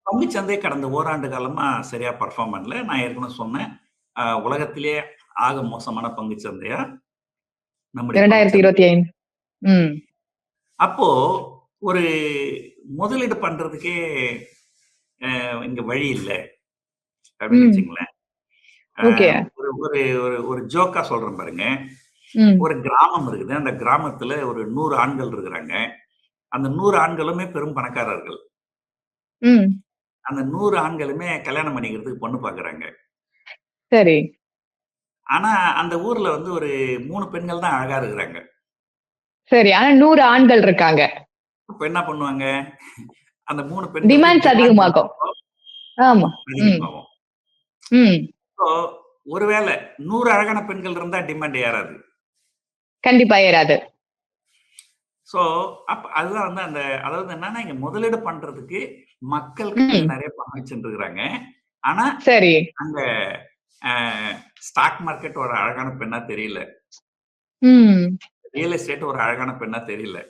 பங்குச்சந்தை கடந்த ஓராண்டு காலமா சரியா பெர்ஃபார்ம் பண்ணல. நான் ஏற்கனவே சொன்னேன். உலகத்திலேயே ஆக மோசமான பங்குச்சந்தையா நம்முடைய பங்குச்சந்தை. 2025. ம். அப்போ ஒரு முதலீடு பண்றதுக்கே இங்க வழி இல்ல அப்படின்னு ம். வச்சுங்களேன். ஓகே. ஒரு ஒரு ஒரு ஒரு ஜோக்கா சொல்றேன் பாருங்க. ம். ஒரு கிராமம் இருக்குது. அந்த கிராமத்துல ஒரு 100 ஆண்கள் இருக்கிறாங்க. அந்த 100 ஆண்களுமே பெரும் பணக்காரர்கள். ம். அந்த 100 ஆண்களுமே கல்யாணம் பண்ணிக்கிறதுக்கு பொண்ணு பார்க்குறாங்க. சரி. ஆனா, அந்த ஊர்ல வந்து ஒரு 3 பெண்கள் தான் அழகா இருக்கிறாங்க. சரி. ஆனா 100 ஆண்கள் இருக்காங்க. அப்ப என்ன பண்ணுவாங்க? அந்த 3 பெண்களுக்கு டிமாண்ட்ஸ் டிமாண்ட் அதிகமாகும். ஆமா. ம். அதிகமாகும். ம். இப்போ ஒருவேள 100 அழகான பெண்கள் இருந்தா டிமாண்ட் ஏறாது. கண்டிப்பா ஏறாது. ஸோ, அதுதான் வந்து அதாவது என்னன்னா, இங்க முதலீடு பண்றதுக்கு மக்கள் கையில ம். நெறைய பணம் வச்சுருக்கிறாங்க. ஆனா, சரி. அங்க அ ஸ்டாக் மார்க்கெட் ஒரு அழகான பெண்ணா தெரியல. ம். ரியல் எஸ்டேட் ஒரு அழகான பெண்ணா தெரியல.